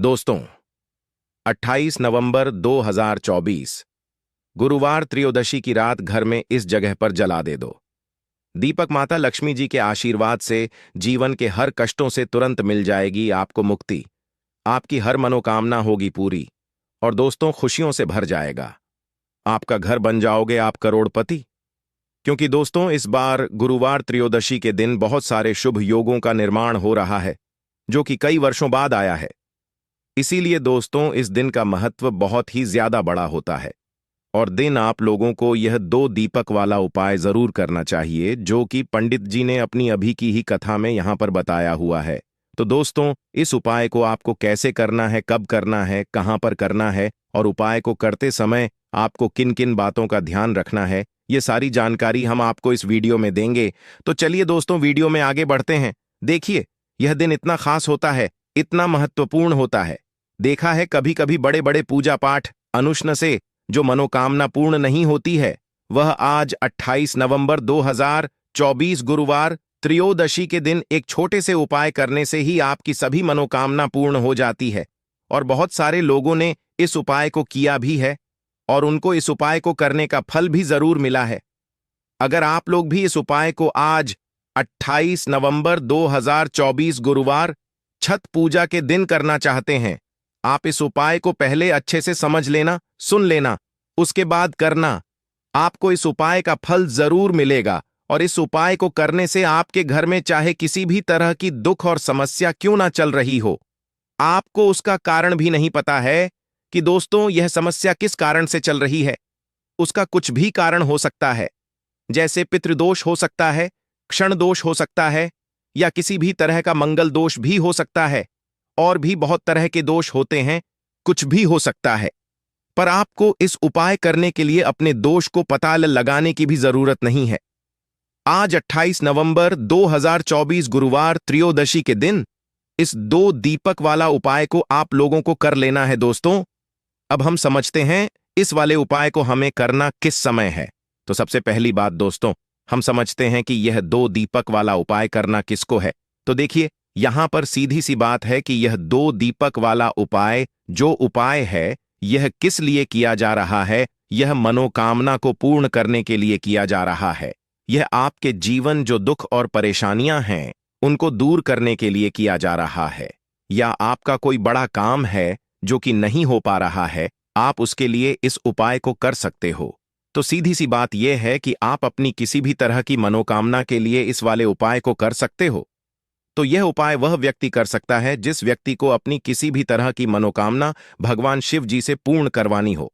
दोस्तों, 28 नवंबर 2024 गुरुवार त्रयोदशी की रात घर में इस जगह पर जला दे दो। दीपक माता लक्ष्मी जी के आशीर्वाद से जीवन के हर कष्टों से तुरंत मिल जाएगी आपको मुक्ति। आपकी हर मनोकामना होगी पूरी और दोस्तों खुशियों से भर जाएगा। आपका घर बन जाओगे आप करोड़पति। क्योंकि दोस्तों इस बार गुरुवार त्रयोदशी के दिन बहुत सारे शुभ योगों का निर्माण हो रहा है जो कि कई वर्षों बाद आया है। इसीलिए दोस्तों इस दिन का महत्व बहुत ही ज्यादा बड़ा होता है और दिन आप लोगों को यह 2 दीपक वाला उपाय जरूर करना चाहिए जो कि पंडित जी ने अपनी अभी की ही कथा में यहां पर बताया हुआ है। तो दोस्तों इस उपाय को आपको कैसे करना है, कब करना है, कहां पर करना है और उपाय को करते समय आपको किन किन बातों का ध्यान रखना है, ये सारी जानकारी हम आपको इस वीडियो में देंगे। तो चलिए दोस्तों वीडियो में आगे बढ़ते हैं। देखिए यह दिन इतना खास होता है, इतना महत्वपूर्ण होता है। देखा है कभी कभी बड़े बड़े पूजा पाठ अनुष्ण से जो मनोकामना पूर्ण नहीं होती है, वह आज 28 नवंबर 2024 गुरुवार त्रयोदशी के दिन एक छोटे से उपाय करने से ही आपकी सभी मनोकामना पूर्ण हो जाती है। और बहुत सारे लोगों ने इस उपाय को किया भी है और उनको इस उपाय को करने का फल भी जरूर मिला है। अगर आप लोग भी इस उपाय को आज 28 नवंबर 2024 गुरुवार छठ पूजा के दिन करना चाहते हैं, आप इस उपाय को पहले अच्छे से समझ लेना, सुन लेना, उसके बाद करना। आपको इस उपाय का फल जरूर मिलेगा और इस उपाय को करने से आपके घर में चाहे किसी भी तरह की दुख और समस्या क्यों ना चल रही हो, आपको उसका कारण भी नहीं पता है कि दोस्तों यह समस्या किस कारण से चल रही है। उसका कुछ भी कारण हो सकता है, जैसे पितृदोष हो सकता है, क्षण दोष हो सकता है या किसी भी तरह का मंगल दोष भी हो सकता है। और भी बहुत तरह के दोष होते हैं, कुछ भी हो सकता है। पर आपको इस उपाय करने के लिए अपने दोष को पता लगाने की भी जरूरत नहीं है। आज 28 नवंबर 2024 गुरुवार त्रयोदशी के दिन इस 2 दीपक वाला उपाय को आप लोगों को कर लेना है। दोस्तों अब हम समझते हैं इस वाले उपाय को हमें करना किस समय है। तो सबसे पहली बात दोस्तों, हम समझते हैं कि यह 2 दीपक वाला उपाय करना किसको है। तो देखिए यहां पर सीधी सी बात है कि यह 2 दीपक वाला उपाय जो उपाय है यह किस लिए किया जा रहा है। यह मनोकामना को पूर्ण करने के लिए किया जा रहा है। यह आपके जीवन जो दुख और परेशानियां हैं उनको दूर करने के लिए किया जा रहा है। या आपका कोई बड़ा काम है जो कि नहीं हो पा रहा है, आप उसके लिए इस उपाय को कर सकते हो। तो सीधी सी बात यह है कि आप अपनी किसी भी तरह की मनोकामना के लिए इस वाले उपाय को कर सकते हो। तो यह उपाय वह व्यक्ति कर सकता है जिस व्यक्ति को अपनी किसी भी तरह की मनोकामना भगवान शिव जी से पूर्ण करवानी हो।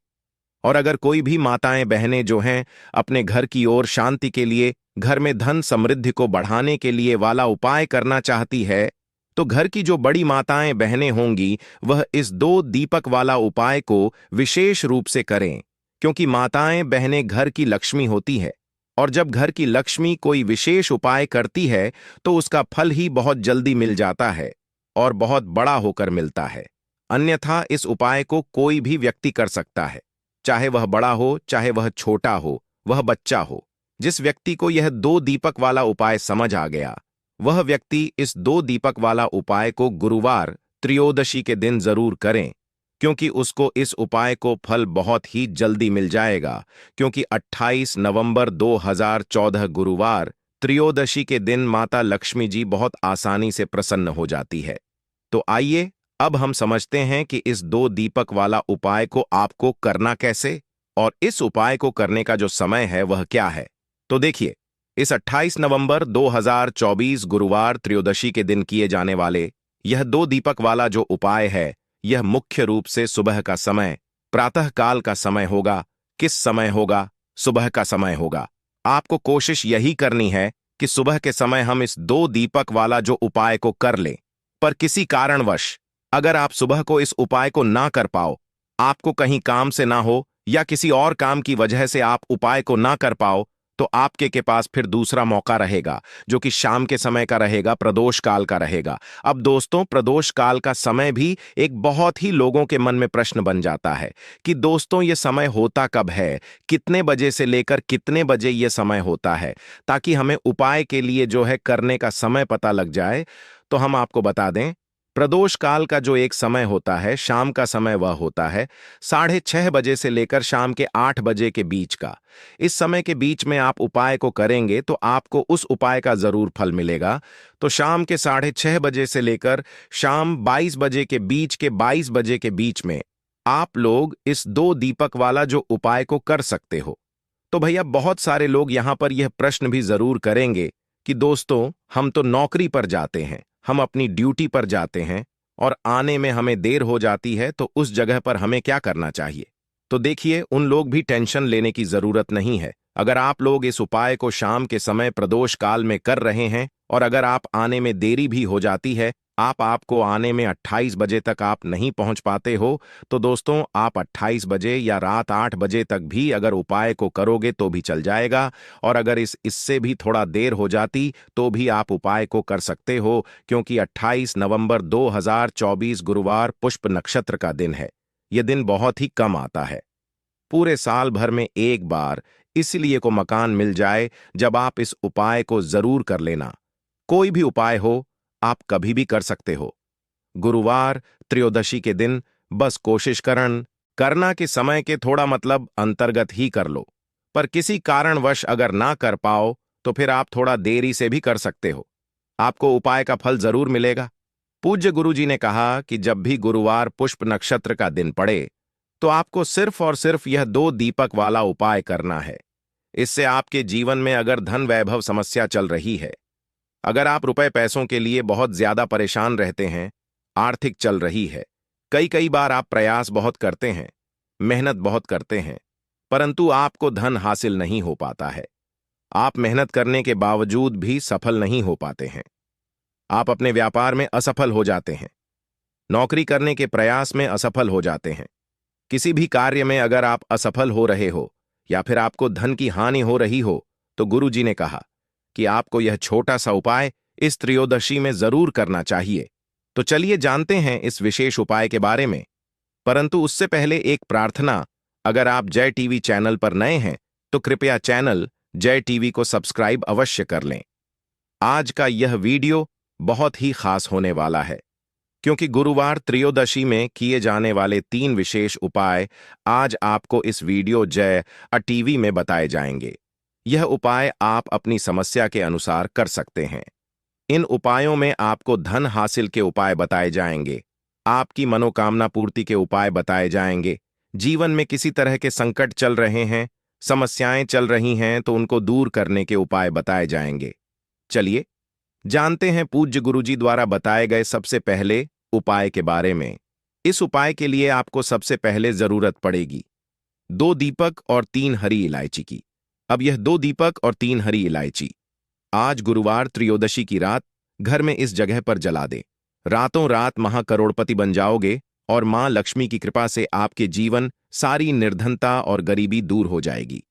और अगर कोई भी माताएं बहनें जो हैं अपने घर की ओर शांति के लिए, घर में धन समृद्धि को बढ़ाने के लिए वाला उपाय करना चाहती है, तो घर की जो बड़ी माताएं बहनें होंगी वह इस 2 दीपक वाला उपाय को विशेष रूप से करें। क्योंकि माताएं बहनें घर की लक्ष्मी होती है और जब घर की लक्ष्मी कोई विशेष उपाय करती है तो उसका फल ही बहुत जल्दी मिल जाता है और बहुत बड़ा होकर मिलता है। अन्यथा इस उपाय को कोई भी व्यक्ति कर सकता है, चाहे वह बड़ा हो, चाहे वह छोटा हो, वह बच्चा हो। जिस व्यक्ति को यह 2 दीपक वाला उपाय समझ आ गया, वह व्यक्ति इस 2 दीपक वाला उपाय को गुरुवार त्रयोदशी के दिन जरूर करें, क्योंकि उसको इस उपाय को फल बहुत ही जल्दी मिल जाएगा। क्योंकि 28 नवंबर 2014 गुरुवार त्रयोदशी के दिन माता लक्ष्मी जी बहुत आसानी से प्रसन्न हो जाती है। तो आइए अब हम समझते हैं कि इस 2 दीपक वाला उपाय को आपको करना कैसे और इस उपाय को करने का जो समय है वह क्या है। तो देखिए इस 28 नवंबर 2024 गुरुवार त्रयोदशी के दिन किए जाने वाले यह 2 दीपक वाला जो उपाय है, यह मुख्य रूप से सुबह का समय, प्रातः काल का समय होगा। किस समय होगा? सुबह का समय होगा। आपको कोशिश यही करनी है कि सुबह के समय हम इस 2 दीपक वाला जो उपाय को कर लें। पर किसी कारणवश अगर आप सुबह को इस उपाय को ना कर पाओ, आपको कहीं काम से ना हो या किसी और काम की वजह से आप उपाय को ना कर पाओ, तो आपके के पास फिर दूसरा मौका रहेगा जो कि शाम के समय का रहेगा, प्रदोष काल का रहेगा। अब दोस्तों प्रदोष काल का समय भी एक बहुत ही लोगों के मन में प्रश्न बन जाता है कि दोस्तों ये समय होता कब है, कितने बजे से लेकर कितने बजे ये समय होता है, ताकि हमें उपाय के लिए जो है करने का समय पता लग जाए। तो हम आपको बता दें प्रदोष काल का जो एक समय होता है, शाम का समय, वह होता है 6:30 बजे से लेकर शाम के 8 बजे के बीच का। इस समय के बीच में आप उपाय को करेंगे तो आपको उस उपाय का जरूर फल मिलेगा। तो शाम के 6:30 बजे से लेकर शाम 22 बजे के बीच के 22 बजे के बीच में आप लोग इस 2 दीपक वाला जो उपाय को कर सकते हो। तो भैया, बहुत सारे लोग यहां पर यह प्रश्न भी जरूर करेंगे कि दोस्तों, हम तो नौकरी पर जाते हैं, हम अपनी ड्यूटी पर जाते हैं और आने में हमें देर हो जाती है, तो उस जगह पर हमें क्या करना चाहिए? तो देखिए, उन लोग भी टेंशन लेने की जरूरत नहीं है। अगर आप लोग इस उपाय को शाम के समय प्रदोष काल में कर रहे हैं और अगर आप आने में देरी भी हो जाती है, आपको आने में 28 बजे तक आप नहीं पहुंच पाते हो, तो दोस्तों, आप 28 बजे या रात 8 बजे तक भी अगर उपाय को करोगे तो भी चल जाएगा। और अगर इससे भी थोड़ा देर हो जाती तो भी आप उपाय को कर सकते हो, क्योंकि 28 नवंबर 2024 गुरुवार पुष्प नक्षत्र का दिन है। यह दिन बहुत ही कम आता है, पूरे साल भर में एक बार, इसलिए को मकान मिल जाए जब आप इस उपाय को जरूर कर लेना। कोई भी उपाय हो, आप कभी भी कर सकते हो। गुरुवार त्रयोदशी के दिन बस कोशिश करना कि समय के थोड़ा मतलब अंतर्गत ही कर लो। पर किसी कारणवश अगर ना कर पाओ तो फिर आप थोड़ा देरी से भी कर सकते हो, आपको उपाय का फल जरूर मिलेगा। पूज्य गुरुजी ने कहा कि जब भी गुरुवार पुष्प नक्षत्र का दिन पड़े तो आपको सिर्फ और सिर्फ यह 2 दीपक वाला उपाय करना है। इससे आपके जीवन में अगर धन वैभव समस्या चल रही है, अगर आप रुपए पैसों के लिए बहुत ज्यादा परेशान रहते हैं, आर्थिक चल रही है, कई कई बार आप प्रयास बहुत करते हैं, मेहनत बहुत करते हैं, परंतु आपको धन हासिल नहीं हो पाता है। आप मेहनत करने के बावजूद भी सफल नहीं हो पाते हैं। आप अपने व्यापार में असफल हो जाते हैं, नौकरी करने के प्रयास में असफल हो जाते हैं। किसी भी कार्य में अगर आप असफल हो रहे हो या फिर आपको धन की हानि हो रही हो, तो गुरु जी ने कहा कि आपको यह छोटा सा उपाय इस त्रयोदशी में जरूर करना चाहिए। तो चलिए जानते हैं इस विशेष उपाय के बारे में। परंतु उससे पहले एक प्रार्थना, अगर आप जय टीवी चैनल पर नए हैं तो कृपया चैनल जय टीवी को सब्सक्राइब अवश्य कर लें। आज का यह वीडियो बहुत ही खास होने वाला है, क्योंकि गुरुवार त्रयोदशी में किए जाने वाले 3 विशेष उपाय आज आपको इस वीडियो जय टीवी में बताए जाएंगे। यह उपाय आप अपनी समस्या के अनुसार कर सकते हैं। इन उपायों में आपको धन हासिल के उपाय बताए जाएंगे, आपकी मनोकामना पूर्ति के उपाय बताए जाएंगे, जीवन में किसी तरह के संकट चल रहे हैं, समस्याएं चल रही हैं तो उनको दूर करने के उपाय बताए जाएंगे। चलिए जानते हैं पूज्य गुरुजी द्वारा बताए गए सबसे पहले उपाय के बारे में। इस उपाय के लिए आपको सबसे पहले जरूरत पड़ेगी 2 दीपक और 3 हरी इलायची की। अब यह 2 दीपक और 3 हरी इलायची आज गुरुवार त्रयोदशी की रात घर में इस जगह पर जला दें। रातों रात महाकरोड़पति बन जाओगे और मां लक्ष्मी की कृपा से आपके जीवन सारी निर्धनता और गरीबी दूर हो जाएगी।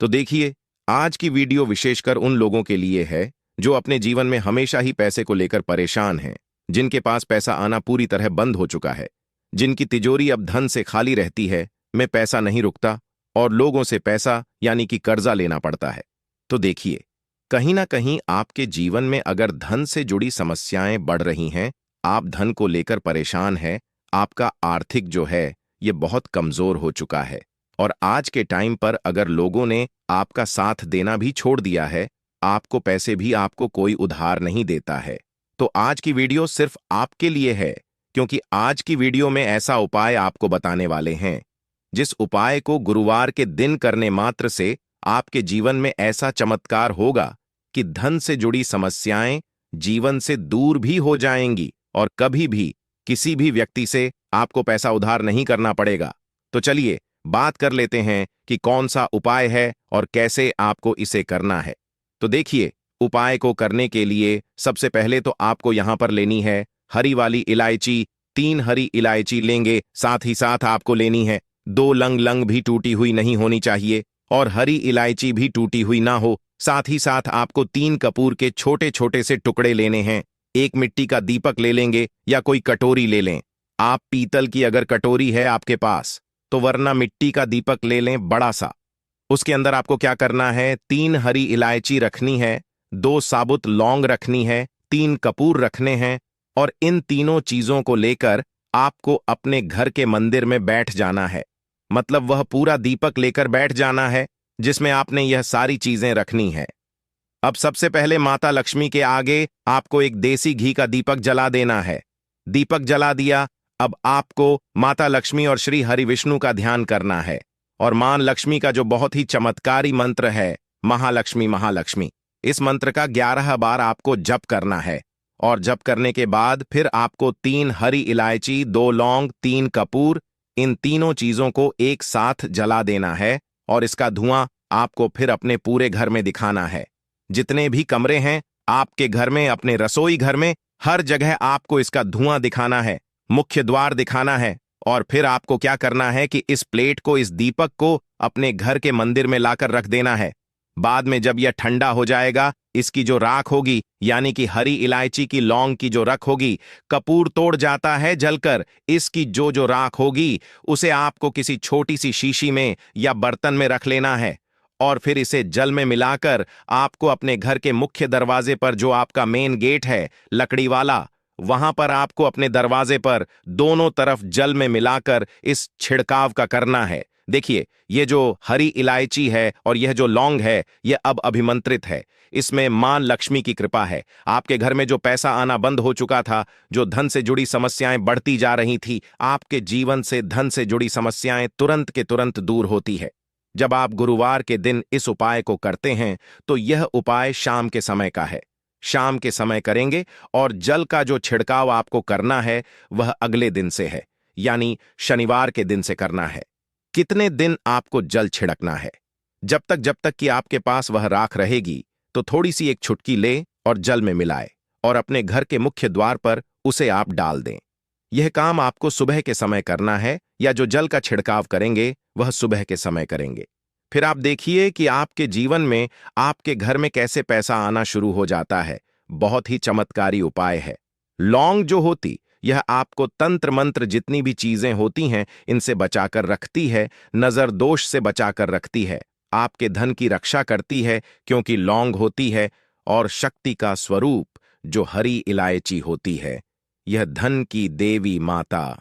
तो देखिए, आज की वीडियो विशेषकर उन लोगों के लिए है जो अपने जीवन में हमेशा ही पैसे को लेकर परेशान हैं, जिनके पास पैसा आना पूरी तरह बंद हो चुका है, जिनकी तिजोरी अब धन से खाली रहती है, में पैसा नहीं रुकता और लोगों से पैसा यानी कि कर्जा लेना पड़ता है। तो देखिए, कहीं ना कहीं आपके जीवन में अगर धन से जुड़ी समस्याएं बढ़ रही हैं, आप धन को लेकर परेशान हैं, आपका आर्थिक जो है ये बहुत कमजोर हो चुका है और आज के टाइम पर अगर लोगों ने आपका साथ देना भी छोड़ दिया है, आपको पैसे भी आपको कोई उधार नहीं देता है, तो आज की वीडियो सिर्फ आपके लिए है, क्योंकि आज की वीडियो में ऐसा उपाय आपको बताने वाले हैं जिस उपाय को गुरुवार के दिन करने मात्र से आपके जीवन में ऐसा चमत्कार होगा कि धन से जुड़ी समस्याएं जीवन से दूर भी हो जाएंगी और कभी भी किसी भी व्यक्ति से आपको पैसा उधार नहीं करना पड़ेगा। तो चलिए बात कर लेते हैं कि कौन सा उपाय है और कैसे आपको इसे करना है। तो देखिए, उपाय को करने के लिए सबसे पहले तो आपको यहां पर लेनी है हरी वाली इलायची। 3 हरी इलायची लेंगे, साथ ही साथ आपको लेनी है 2 लंग भी टूटी हुई नहीं होनी चाहिए और हरी इलायची भी टूटी हुई ना हो। साथ ही साथ आपको 3 कपूर के छोटे छोटे से टुकड़े लेने हैं। 1 मिट्टी का दीपक ले लेंगे या कोई कटोरी ले लें। आप पीतल की अगर कटोरी है आपके पास तो वरना मिट्टी का दीपक ले लें बड़ा सा। उसके अंदर आपको क्या करना है, 3 हरी इलायची रखनी है, 2 साबुत लौंग रखनी है, 3 कपूर रखने हैं और इन तीनों चीजों को लेकर आपको अपने घर के मंदिर में बैठ जाना है। मतलब वह पूरा दीपक लेकर बैठ जाना है जिसमें आपने यह सारी चीजें रखनी है। अब सबसे पहले माता लक्ष्मी के आगे आपको एक देसी घी का दीपक जला देना है। दीपक जला दिया। अब आपको माता लक्ष्मी और श्री हरि विष्णु का ध्यान करना है और मां लक्ष्मी का जो बहुत ही चमत्कारी मंत्र है, महालक्ष्मी महालक्ष्मी, इस मंत्र का 11 बार आपको जप करना है। और जप करने के बाद फिर आपको 3 हरी इलायची, 2 लौंग, 3 कपूर, इन तीनों चीजों को एक साथ जला देना है और इसका धुआं आपको फिर अपने पूरे घर में दिखाना है। जितने भी कमरे हैं आपके घर में, अपने रसोई घर में, हर जगह आपको इसका धुआं दिखाना है, मुख्य द्वार दिखाना है। और फिर आपको क्या करना है कि इस प्लेट को, इस दीपक को अपने घर के मंदिर में लाकर रख देना है। बाद में जब यह ठंडा हो जाएगा, इसकी जो राख होगी, यानी कि हरी इलायची की, लौंग की जो रख होगी, कपूर तोड़ जाता है जलकर, इसकी जो जो राख होगी उसे आपको किसी छोटी सी शीशी में या बर्तन में रख लेना है और फिर इसे जल में मिलाकर आपको अपने घर के मुख्य दरवाजे पर, जो आपका मेन गेट है लकड़ी वाला, वहां पर आपको अपने दरवाजे पर दोनों तरफ जल में मिलाकर इस छिड़काव का करना है। देखिए, ये जो हरी इलायची है और यह जो लौंग है, यह अब अभिमंत्रित है। इसमें मां लक्ष्मी की कृपा है। आपके घर में जो पैसा आना बंद हो चुका था, जो धन से जुड़ी समस्याएं बढ़ती जा रही थी, आपके जीवन से धन से जुड़ी समस्याएं तुरंत के तुरंत दूर होती है। जब आप गुरुवार के दिन इस उपाय को करते हैं तो यह उपाय शाम के समय का है। शाम के समय करेंगे और जल का जो छिड़काव आपको करना है वह अगले दिन से है, यानी शनिवार के दिन से करना है। कितने दिन आपको जल छिड़कना है? जब तक कि आपके पास वह राख रहेगी, तो थोड़ी सी एक चुटकी ले और जल में मिलाए और अपने घर के मुख्य द्वार पर उसे आप डाल दें। यह काम आपको सुबह के समय करना है, या जो जल का छिड़काव करेंगे वह सुबह के समय करेंगे। फिर आप देखिए कि आपके जीवन में, आपके घर में कैसे पैसा आना शुरू हो जाता है। बहुत ही चमत्कारी उपाय है। लौंग जो होती, यह आपको तंत्र मंत्र जितनी भी चीजें होती हैं इनसे बचाकर रखती है, नजर दोष से बचाकर रखती है, आपके धन की रक्षा करती है, क्योंकि लौंग होती है, और शक्ति का स्वरूप जो हरी इलायची होती है, यह धन की देवी माता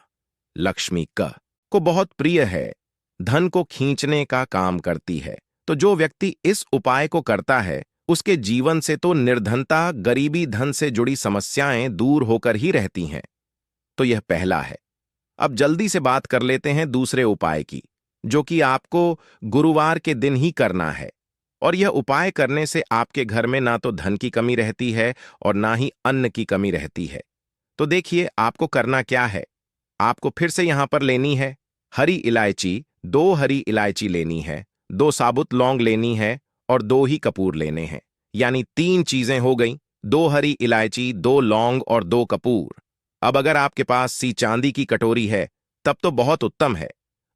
लक्ष्मी को बहुत प्रिय है, धन को खींचने का काम करती है। तो जो व्यक्ति इस उपाय को करता है उसके जीवन से तो निर्धनता, गरीबी, धन से जुड़ी समस्याएं दूर होकर ही रहती हैं। तो यह पहला है। अब जल्दी से बात कर लेते हैं दूसरे उपाय की, जो कि आपको गुरुवार के दिन ही करना है। और यह उपाय करने से आपके घर में ना तो धन की कमी रहती है और ना ही अन्न की कमी रहती है। तो देखिए, आपको करना क्या है। आपको फिर से यहां पर लेनी है हरी इलायची, 2 हरी इलायची लेनी है, 2 साबुत लौंग लेनी है और 2 ही कपूर लेने हैं। यानी 3 चीजें हो गई, 2 हरी इलायची, 2 लौंग और 2 कपूर। अब अगर आपके पास सी चांदी की कटोरी है तब तो बहुत उत्तम है।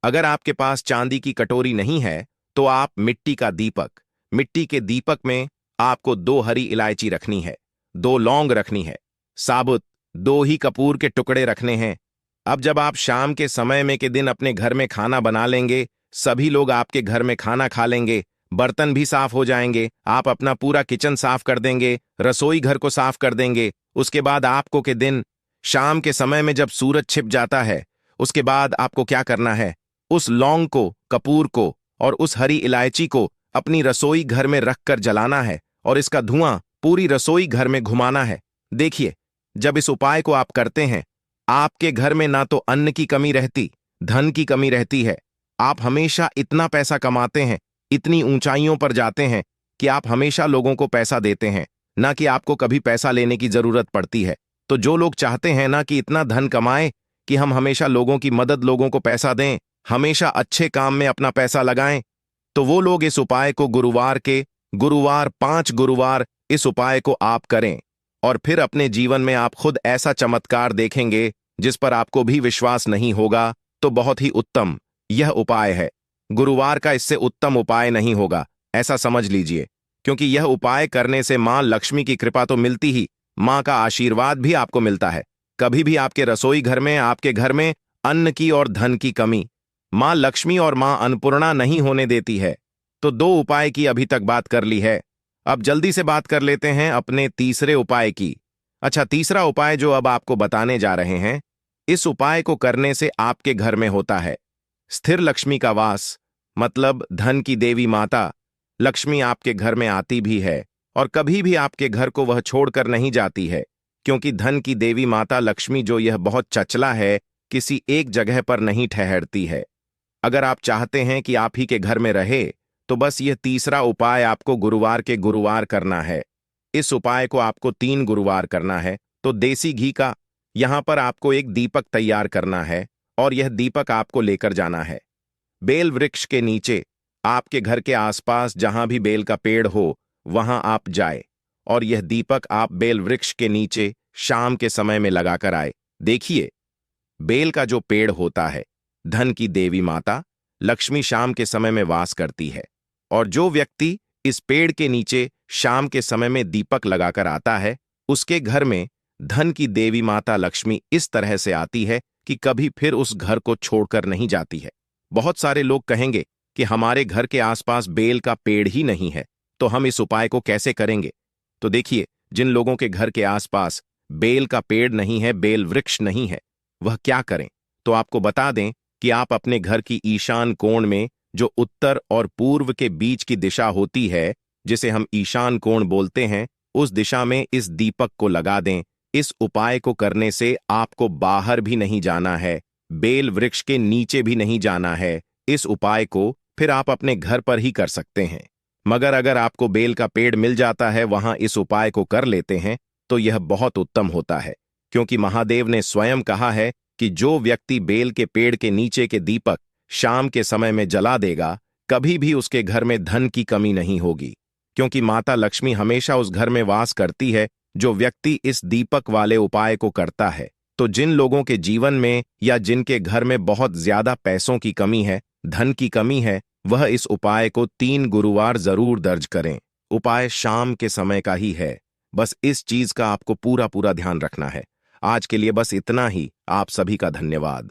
अगर आपके पास चांदी की कटोरी नहीं है तो आप मिट्टी का दीपक, मिट्टी के दीपक में आपको 2 हरी इलायची रखनी है, 2 लौंग रखनी है, साबुत 2 ही कपूर के टुकड़े रखने हैं। अब जब आप शाम के समय में के दिन अपने घर में खाना बना लेंगे, सभी लोग आपके घर में खाना खा लेंगे, बर्तन भी साफ हो जाएंगे, आप अपना पूरा किचन साफ कर देंगे, रसोई घर को साफ कर देंगे। उसके बाद आपको के दिन शाम के समय में जब सूरज छिप जाता है, उसके बाद आपको क्या करना है, उस लौंग को, कपूर को और उस हरी इलायची को अपनी रसोई घर में रखकर जलाना है और इसका धुआं पूरी रसोई घर में घुमाना है। देखिए, जब इस उपाय को आप करते हैं, आपके घर में ना तो अन्न की कमी रहती, धन की कमी रहती है। आप हमेशा इतना पैसा कमाते हैं, इतनी ऊंचाइयों पर जाते हैं कि आप हमेशा लोगों को पैसा देते हैं, ना कि आपको कभी पैसा लेने की जरूरत पड़ती है। तो जो लोग चाहते हैं ना कि इतना धन कमाएं कि हम हमेशा लोगों की मदद, लोगों को पैसा दें, हमेशा अच्छे काम में अपना पैसा लगाएं, तो वो लोग इस उपाय को गुरुवार 5 गुरुवार इस उपाय को आप करें और फिर अपने जीवन में आप खुद ऐसा चमत्कार देखेंगे जिस पर आपको भी विश्वास नहीं होगा। तो बहुत ही उत्तम यह उपाय है। गुरुवार का इससे उत्तम उपाय नहीं होगा, ऐसा समझ लीजिए, क्योंकि यह उपाय करने से मां लक्ष्मी की कृपा तो मिलती ही, मां का आशीर्वाद भी आपको मिलता है। कभी भी आपके रसोई घर में, आपके घर में अन्न की और धन की कमी मां लक्ष्मी और मां अन्नपूर्णा नहीं होने देती है। तो 2 उपाय की अभी तक बात कर ली है। अब जल्दी से बात कर लेते हैं अपने तीसरे उपाय की। अच्छा, तीसरा उपाय जो अब आपको बताने जा रहे हैं, इस उपाय को करने से आपके घर में होता है स्थिर लक्ष्मी का वास, मतलब धन की देवी माता लक्ष्मी आपके घर में आती भी है और कभी भी आपके घर को वह छोड़कर नहीं जाती है, क्योंकि धन की देवी माता लक्ष्मी जो यह बहुत चचला है, किसी एक जगह पर नहीं ठहरती है। अगर आप चाहते हैं कि आप ही के घर में रहे, तो बस यह तीसरा उपाय आपको गुरुवार के गुरुवार करना है। इस उपाय को आपको 3 गुरुवार करना है। तो देसी घी का यहां पर आपको एक दीपक तैयार करना है और यह दीपक आपको लेकर जाना है बेल वृक्ष के नीचे। आपके घर के आसपास जहां भी बेल का पेड़ हो वहां आप जाए और यह दीपक आप बेल वृक्ष के नीचे शाम के समय में लगाकर आए। देखिए, बेल का जो पेड़ होता है, धन की देवी माता लक्ष्मी शाम के समय में वास करती है और जो व्यक्ति इस पेड़ के नीचे शाम के समय में दीपक लगाकर आता है, उसके घर में धन की देवी माता लक्ष्मी इस तरह से आती है कि कभी फिर उस घर को छोड़कर नहीं जाती है। बहुत सारे लोग कहेंगे कि हमारे घर के आसपास बेल का पेड़ ही नहीं है, तो हम इस उपाय को कैसे करेंगे? तो देखिए, जिन लोगों के घर के आसपास बेल का पेड़ नहीं है, बेल वृक्ष नहीं है, वह क्या करें? तो आपको बता दें कि आप अपने घर की ईशान कोण में, जो उत्तर और पूर्व के बीच की दिशा होती है, जिसे हम ईशान कोण बोलते हैं, उस दिशा में इस दीपक को लगा दें। इस उपाय को करने से आपको बाहर भी नहीं जाना है, बेल वृक्ष के नीचे भी नहीं जाना है। इस उपाय को फिर आप अपने घर पर ही कर सकते हैं। मगर अगर आपको बेल का पेड़ मिल जाता है, वहां इस उपाय को कर लेते हैं, तो यह बहुत उत्तम होता है, क्योंकि महादेव ने स्वयं कहा है कि जो व्यक्ति बेल के पेड़ के नीचे के दीपक शाम के समय में जला देगा, कभी भी उसके घर में धन की कमी नहीं होगी, क्योंकि माता लक्ष्मी हमेशा उस घर में वास करती है जो व्यक्ति इस दीपक वाले उपाय को करता है। तो जिन लोगों के जीवन में या जिनके घर में बहुत ज्यादा पैसों की कमी है, धन की कमी है, वह इस उपाय को 3 गुरुवार जरूर दर्ज करें। उपाय शाम के समय का ही है, बस इस चीज का आपको पूरा पूरा ध्यान रखना है। आज के लिए बस इतना ही। आप सभी का धन्यवाद।